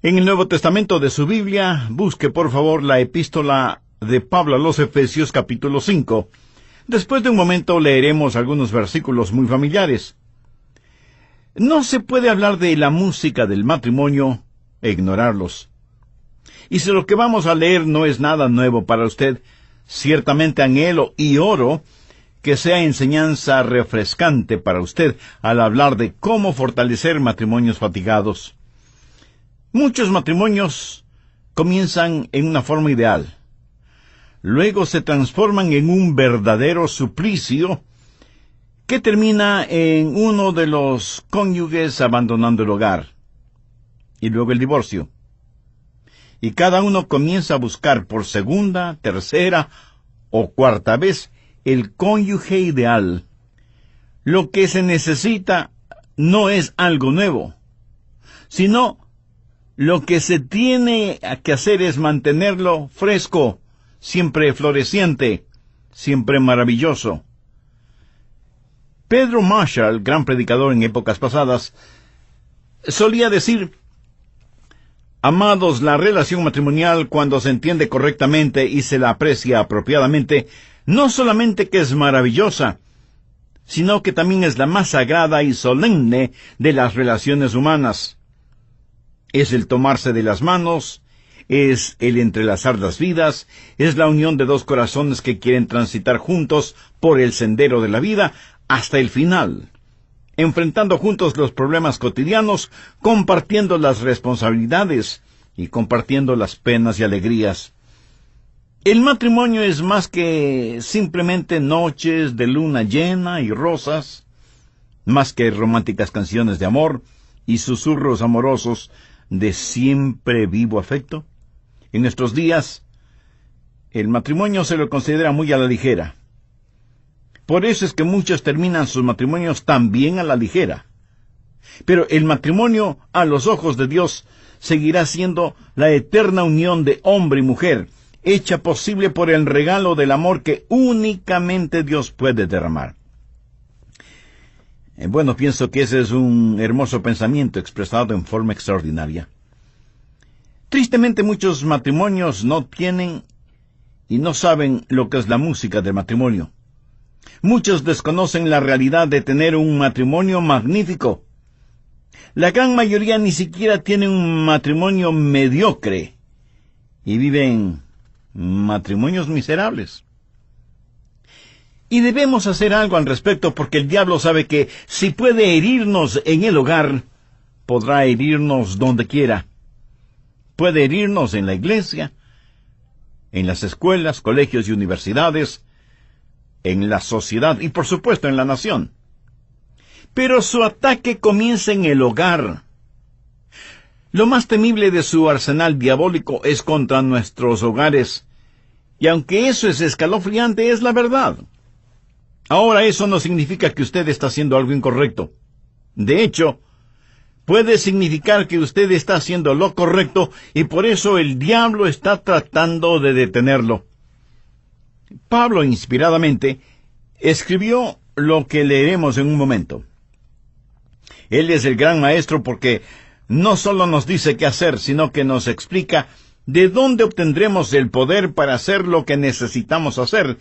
En el Nuevo Testamento de su Biblia, busque por favor la epístola de Pablo a los Efesios capítulo 5. Después de un momento leeremos algunos versículos muy familiares. No se puede hablar de la música del matrimonio e ignorarlos. Y si lo que vamos a leer no es nada nuevo para usted, ciertamente anhelo y oro que sea enseñanza refrescante para usted al hablar de cómo fortalecer matrimonios fatigados. Muchos matrimonios comienzan en una forma ideal. Luego se transforman en un verdadero suplicio que termina en uno de los cónyuges abandonando el hogar. Y luego el divorcio. Y cada uno comienza a buscar por segunda, tercera o cuarta vez el cónyuge ideal. Lo que se necesita no es algo nuevo, sino lo que se tiene que hacer es mantenerlo fresco, siempre floreciente, siempre maravilloso. Pedro Marshall, gran predicador en épocas pasadas, solía decir: amados, la relación matrimonial, cuando se entiende correctamente y se la aprecia apropiadamente, no solamente que es maravillosa, sino que también es la más sagrada y solemne de las relaciones humanas. Es el tomarse de las manos, es el entrelazar las vidas, es la unión de dos corazones que quieren transitar juntos por el sendero de la vida hasta el final, enfrentando juntos los problemas cotidianos, compartiendo las responsabilidades y compartiendo las penas y alegrías. El matrimonio es más que simplemente noches de luna llena y rosas, más que románticas canciones de amor y susurros amorosos de siempre vivo afecto. En nuestros días, el matrimonio se lo considera muy a la ligera. Por eso es que muchos terminan sus matrimonios también a la ligera. Pero el matrimonio, a los ojos de Dios, seguirá siendo la eterna unión de hombre y mujer, hecha posible por el regalo del amor que únicamente Dios puede derramar. Bueno, pienso que ese es un hermoso pensamiento expresado en forma extraordinaria. Tristemente, muchos matrimonios no tienen y no saben lo que es la música del matrimonio. Muchos desconocen la realidad de tener un matrimonio magnífico. La gran mayoría ni siquiera tienen un matrimonio mediocre y viven matrimonios miserables. Y debemos hacer algo al respecto, porque el diablo sabe que si puede herirnos en el hogar, podrá herirnos donde quiera. Puede herirnos en la iglesia, en las escuelas, colegios y universidades, en la sociedad y por supuesto en la nación. Pero su ataque comienza en el hogar. Lo más temible de su arsenal diabólico es contra nuestros hogares, y aunque eso es escalofriante, es la verdad. Ahora, eso no significa que usted está haciendo algo incorrecto. De hecho, puede significar que usted está haciendo lo correcto y por eso el diablo está tratando de detenerlo. Pablo, inspiradamente, escribió lo que leeremos en un momento. Él es el gran maestro porque no solo nos dice qué hacer, sino que nos explica de dónde obtendremos el poder para hacer lo que necesitamos hacer,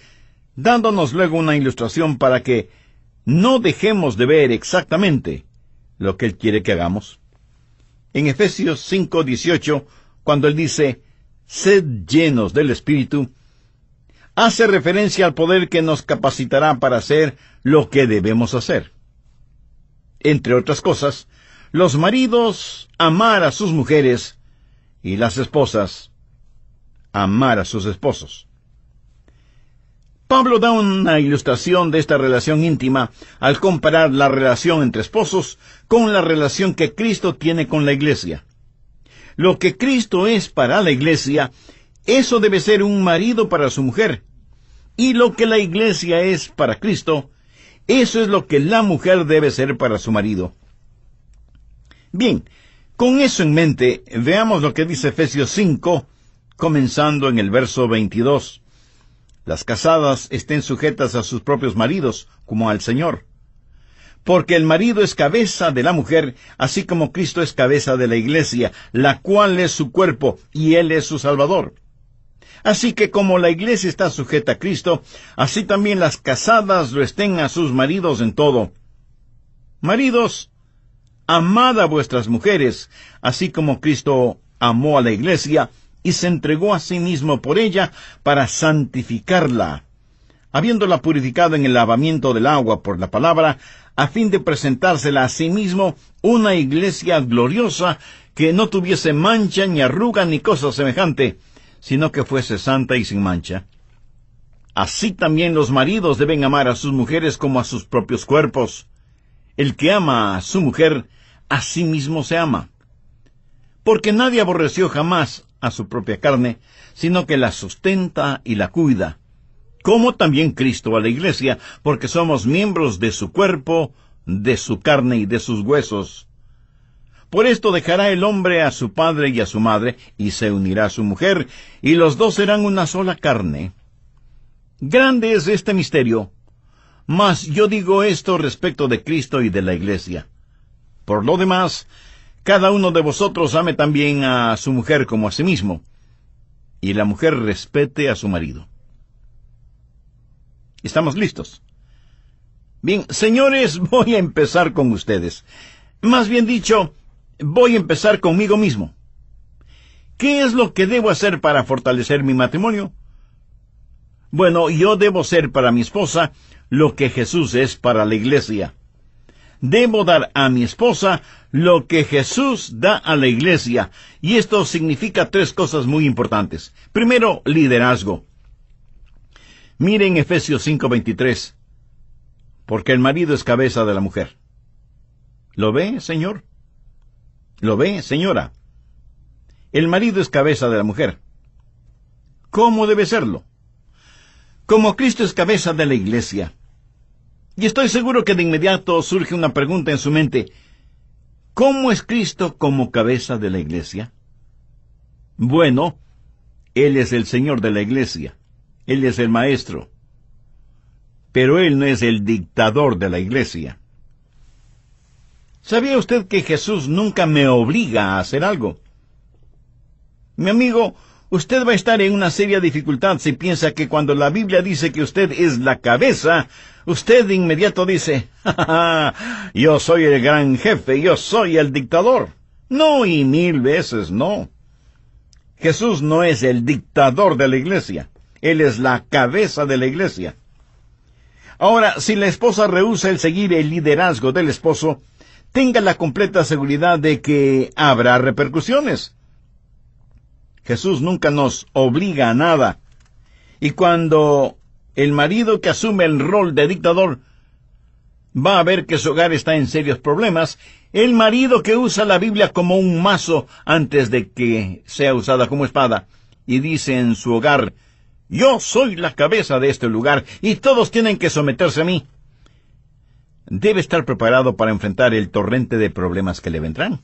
dándonos luego una ilustración para que no dejemos de ver exactamente lo que Él quiere que hagamos. En Efesios 5:18, cuando Él dice, sed llenos del Espíritu, hace referencia al poder que nos capacitará para hacer lo que debemos hacer. Entre otras cosas, los maridos amar a sus mujeres y las esposas amar a sus esposos. Pablo da una ilustración de esta relación íntima al comparar la relación entre esposos con la relación que Cristo tiene con la iglesia. Lo que Cristo es para la iglesia, eso debe ser un marido para su mujer. Y lo que la iglesia es para Cristo, eso es lo que la mujer debe ser para su marido. Bien, con eso en mente, veamos lo que dice Efesios 5, comenzando en el verso 22. Las casadas estén sujetas a sus propios maridos, como al Señor. Porque el marido es cabeza de la mujer, así como Cristo es cabeza de la iglesia, la cual es su cuerpo, y Él es su Salvador. Así que como la iglesia está sujeta a Cristo, así también las casadas lo estén a sus maridos en todo. Maridos, amad a vuestras mujeres, así como Cristo amó a la iglesia y se entregó a sí mismo por ella para santificarla, habiéndola purificado en el lavamiento del agua por la palabra, a fin de presentársela a sí mismo una iglesia gloriosa, que no tuviese mancha, ni arruga, ni cosa semejante, sino que fuese santa y sin mancha. Así también los maridos deben amar a sus mujeres como a sus propios cuerpos. El que ama a su mujer, a sí mismo se ama. Porque nadie aborreció jamás a su propia carne, sino que la sustenta y la cuida, como también Cristo a la iglesia, porque somos miembros de su cuerpo, de su carne y de sus huesos. Por esto dejará el hombre a su padre y a su madre, y se unirá a su mujer, y los dos serán una sola carne. Grande es este misterio, mas yo digo esto respecto de Cristo y de la iglesia. Por lo demás, cada uno de vosotros ame también a su mujer como a sí mismo, y la mujer respete a su marido. ¿Estamos listos? Bien, señores, voy a empezar con ustedes. Más bien dicho, voy a empezar conmigo mismo. ¿Qué es lo que debo hacer para fortalecer mi matrimonio? Bueno, yo debo ser para mi esposa lo que Jesús es para la iglesia. Debo dar a mi esposa lo que Jesús da a la iglesia, y esto significa tres cosas muy importantes. Primero, liderazgo. Miren Efesios 5:23, porque el marido es cabeza de la mujer. ¿Lo ve, señor? ¿Lo ve, señora? El marido es cabeza de la mujer. ¿Cómo debe serlo? Como Cristo es cabeza de la iglesia. Y estoy seguro que de inmediato surge una pregunta en su mente. ¿Cómo es Cristo como cabeza de la iglesia? Bueno, Él es el Señor de la iglesia. Él es el maestro. Pero Él no es el dictador de la iglesia. ¿Sabía usted que Jesús nunca me obliga a hacer algo? Mi amigo, usted va a estar en una seria dificultad si piensa que cuando la Biblia dice que usted es la cabeza, usted de inmediato dice, ¡ja, ja, ja! Yo soy el gran jefe, yo soy el dictador. No, y 1000 veces no. Jesús no es el dictador de la iglesia. Él es la cabeza de la iglesia. Ahora, si la esposa rehúsa el seguir el liderazgo del esposo, tenga la completa seguridad de que habrá repercusiones. Jesús nunca nos obliga a nada. Y cuando el marido que asume el rol de dictador va a ver que su hogar está en serios problemas, el marido que usa la Biblia como un mazo antes de que sea usada como espada, y dice en su hogar, yo soy la cabeza de este lugar y todos tienen que someterse a mí, debe estar preparado para enfrentar el torrente de problemas que le vendrán.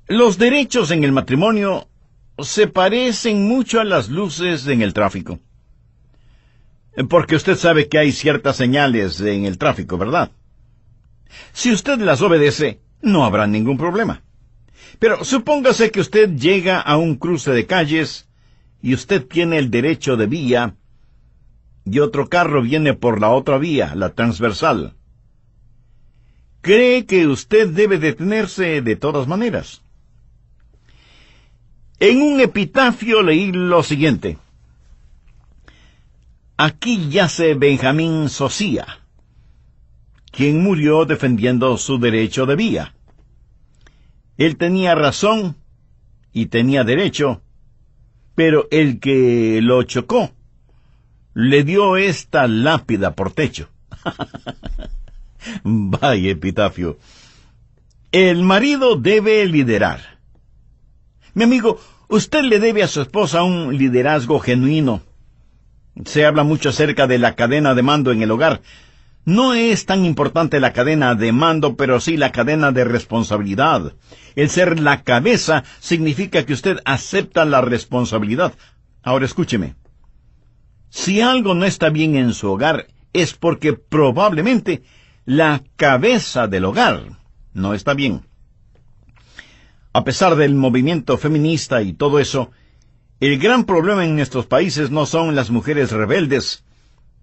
Los derechos en el matrimonio se parecen mucho a las luces en el tráfico. Porque usted sabe que hay ciertas señales en el tráfico, ¿verdad? Si usted las obedece, no habrá ningún problema. Pero supóngase que usted llega a un cruce de calles y usted tiene el derecho de vía y otro carro viene por la otra vía, la transversal. ¿Cree que usted debe detenerse de todas maneras? En un epitafio leí lo siguiente. Aquí yace Benjamín Sosía, quien murió defendiendo su derecho de vía. Él tenía razón y tenía derecho, pero el que lo chocó le dio esta lápida por techo. Vaya epitafio. El marido debe liderar. Mi amigo, usted le debe a su esposa un liderazgo genuino. Se habla mucho acerca de la cadena de mando en el hogar. No es tan importante la cadena de mando, pero sí la cadena de responsabilidad. El ser la cabeza significa que usted acepta la responsabilidad. Ahora escúcheme. Si algo no está bien en su hogar, es porque probablemente la cabeza del hogar. No está bien. A pesar del movimiento feminista y todo eso, el gran problema en nuestros países no son las mujeres rebeldes,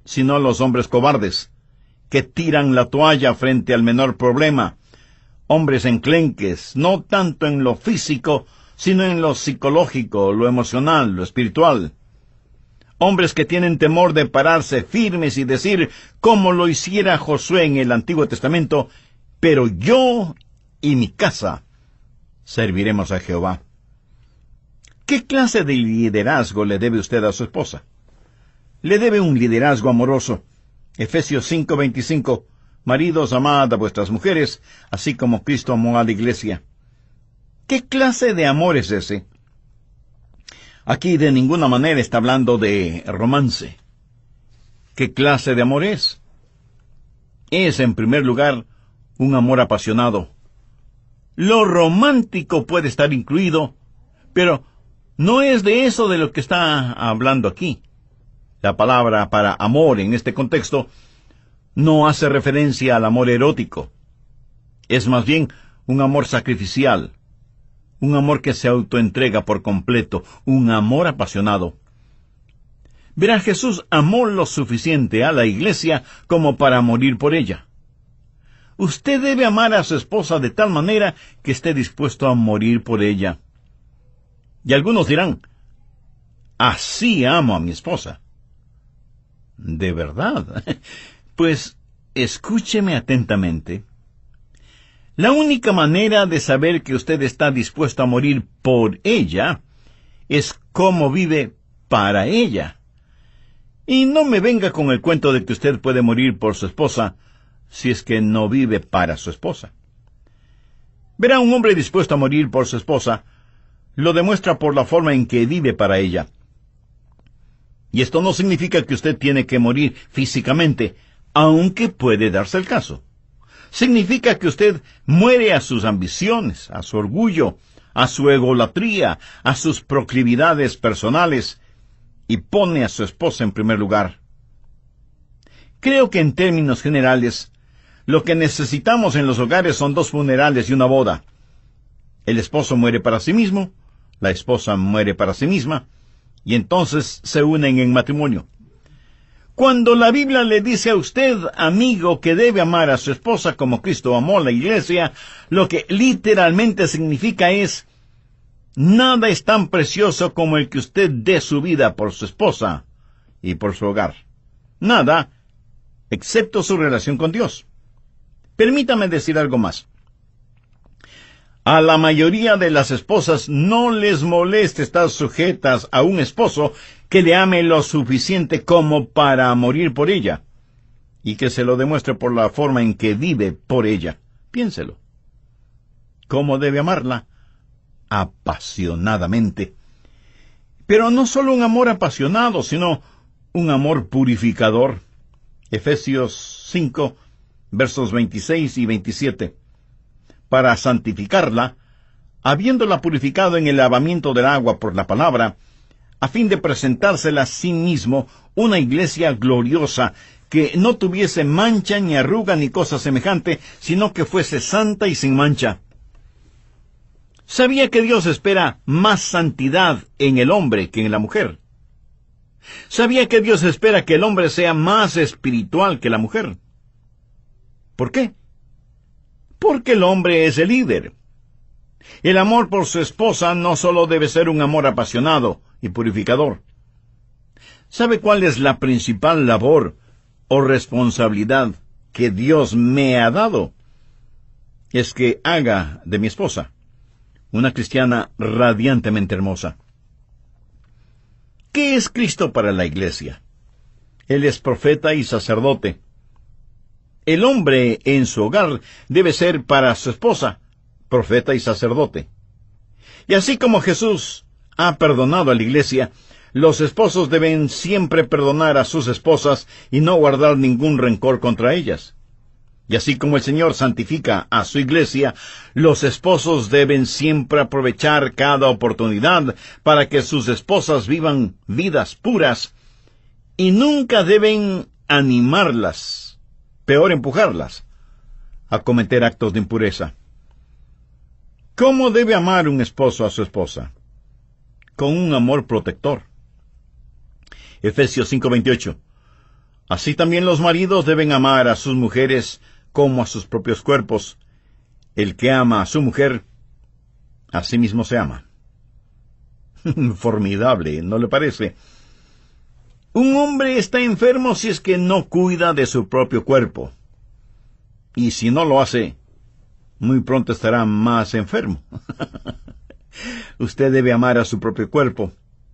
sino los hombres cobardes, que tiran la toalla frente al menor problema. Hombres enclenques, no tanto en lo físico, sino en lo psicológico, lo emocional, lo espiritual. Hombres que tienen temor de pararse firmes y decir, como lo hiciera Josué en el Antiguo Testamento, pero yo y mi casa serviremos a Jehová. ¿Qué clase de liderazgo le debe usted a su esposa? Le debe un liderazgo amoroso. Efesios 5:25, maridos, amad a vuestras mujeres, así como Cristo amó a la iglesia. ¿Qué clase de amor es ese? Aquí de ninguna manera está hablando de romance. ¿Qué clase de amor es? Es, en primer lugar, un amor apasionado. Lo romántico puede estar incluido, pero no es de eso de lo que está hablando aquí. La palabra para amor en este contexto no hace referencia al amor erótico. Es más bien un amor sacrificial, un amor que se autoentrega por completo, un amor apasionado. Verá, Jesús amó lo suficiente a la iglesia como para morir por ella. Usted debe amar a su esposa de tal manera que esté dispuesto a morir por ella. Y algunos dirán, así amo a mi esposa. ¿De verdad? Pues escúcheme atentamente. La única manera de saber que usted está dispuesto a morir por ella es cómo vive para ella. Y no me venga con el cuento de que usted puede morir por su esposa si es que no vive para su esposa. Verá, un hombre dispuesto a morir por su esposa lo demuestra por la forma en que vive para ella. Y esto no significa que usted tiene que morir físicamente, aunque puede darse el caso. Significa que usted muere a sus ambiciones, a su orgullo, a su egolatría, a sus proclividades personales, y pone a su esposa en primer lugar. Creo que en términos generales, lo que necesitamos en los hogares son 2 funerales y una boda. El esposo muere para sí mismo, la esposa muere para sí misma, y entonces se unen en matrimonio. Cuando la Biblia le dice a usted, amigo, que debe amar a su esposa como Cristo amó a la iglesia, lo que literalmente significa es, nada es tan precioso como el que usted dé su vida por su esposa y por su hogar. Nada, excepto su relación con Dios. Permítame decir algo más. A la mayoría de las esposas no les molesta estar sujetas a un esposo que le ame lo suficiente como para morir por ella, y que se lo demuestre por la forma en que vive por ella. Piénselo. ¿Cómo debe amarla? Apasionadamente. Pero no solo un amor apasionado, sino un amor purificador. Efesios 5, versos 26 y 27. Para santificarla, habiéndola purificado en el lavamiento del agua por la palabra, a fin de presentársela a sí mismo una iglesia gloriosa, que no tuviese mancha, ni arruga, ni cosa semejante, sino que fuese santa y sin mancha. ¿Sabía que Dios espera más santidad en el hombre que en la mujer? ¿Sabía que Dios espera que el hombre sea más espiritual que la mujer? ¿Por qué? Porque el hombre es el líder. El amor por su esposa no solo debe ser un amor apasionado y purificador. ¿Sabe cuál es la principal labor o responsabilidad que Dios me ha dado? Es que haga de mi esposa una cristiana radiantemente hermosa. ¿Qué es Cristo para la iglesia? Él es profeta y sacerdote. El hombre en su hogar debe ser para su esposa profeta y sacerdote. Y así como Jesús ha perdonado a la iglesia, los esposos deben siempre perdonar a sus esposas y no guardar ningún rencor contra ellas. Y así como el Señor santifica a su iglesia, los esposos deben siempre aprovechar cada oportunidad para que sus esposas vivan vidas puras, y nunca deben animarlas, peor empujarlas, a cometer actos de impureza. ¿Cómo debe amar un esposo a su esposa? Con un amor protector. Efesios 5:28. Así también los maridos deben amar a sus mujeres como a sus propios cuerpos. El que ama a su mujer, a sí mismo se ama. Formidable, ¿no le parece? Un hombre está enfermo si es que no cuida de su propio cuerpo. Y si no lo hace, muy pronto estará más enfermo. Usted debe amar a su propio cuerpo.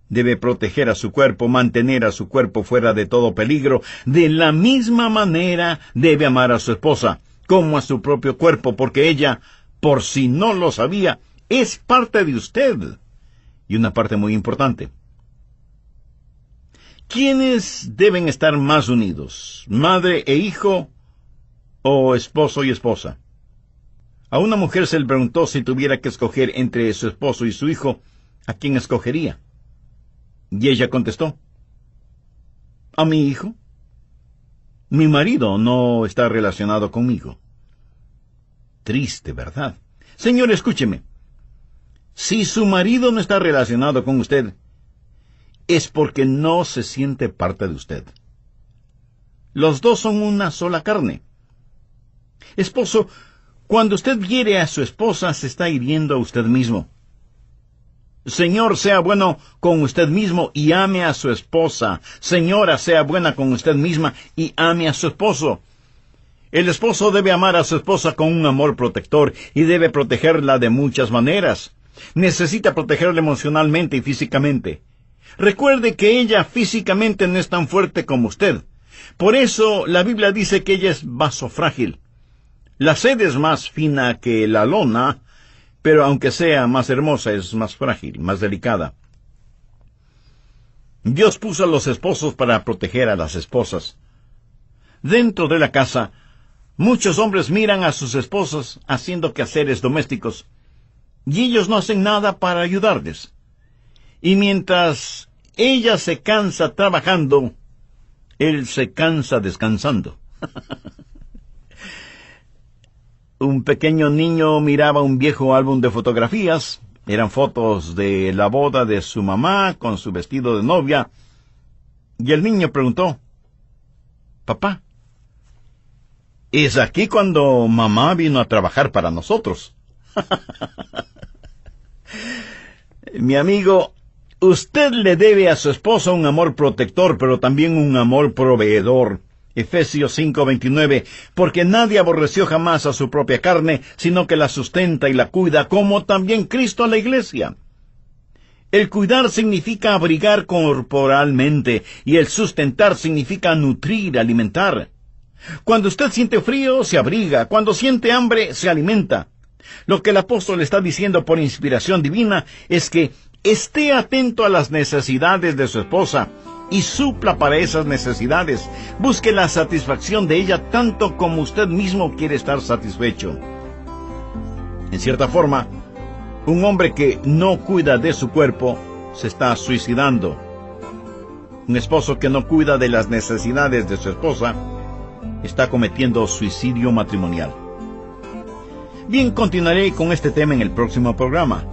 Debe proteger a su cuerpo, mantener a su cuerpo fuera de todo peligro. De la misma manera debe amar a su esposa, como a su propio cuerpo, porque ella, por si no lo sabía, es parte de usted. Y una parte muy importante. ¿Quiénes deben estar más unidos? ¿Madre e hijo o esposo y esposa? A una mujer se le preguntó si tuviera que escoger entre su esposo y su hijo, ¿a quién escogería? Y ella contestó, a mi hijo. Mi marido no está relacionado conmigo. Triste, ¿verdad? Señor, escúcheme. Si su marido no está relacionado con usted, es porque no se siente parte de usted. Los dos son una sola carne. Esposo, cuando usted hiere a su esposa, se está hiriendo a usted mismo. Señor, sea bueno con usted mismo y ame a su esposa. Señora, sea buena con usted misma y ame a su esposo. El esposo debe amar a su esposa con un amor protector y debe protegerla de muchas maneras. Necesita protegerla emocionalmente y físicamente. Recuerde que ella físicamente no es tan fuerte como usted. Por eso la Biblia dice que ella es vaso frágil. La seda es más fina que la lona, pero aunque sea más hermosa, es más frágil, más delicada. Dios puso a los esposos para proteger a las esposas. Dentro de la casa, muchos hombres miran a sus esposas haciendo quehaceres domésticos, y ellos no hacen nada para ayudarles. Y mientras ella se cansa trabajando, él se cansa descansando. Un pequeño niño miraba un viejo álbum de fotografías. Eran fotos de la boda de su mamá con su vestido de novia. Y el niño preguntó, «Papá, ¿es aquí cuando mamá vino a trabajar para nosotros?» Mi amigo, usted le debe a su esposa un amor protector, pero también un amor proveedor. Efesios 5:29, porque nadie aborreció jamás a su propia carne, sino que la sustenta y la cuida, como también Cristo a la iglesia. El cuidar significa abrigar corporalmente, y el sustentar significa nutrir, alimentar. Cuando usted siente frío, se abriga. Cuando siente hambre, se alimenta. Lo que el apóstol está diciendo por inspiración divina es que esté atento a las necesidades de su esposa y supla para esas necesidades. Busque la satisfacción de ella tanto como usted mismo quiere estar satisfecho. En cierta forma, un hombre que no cuida de su cuerpo se está suicidando. Un esposo que no cuida de las necesidades de su esposa está cometiendo suicidio matrimonial. Bien, continuaré con este tema en el próximo programa.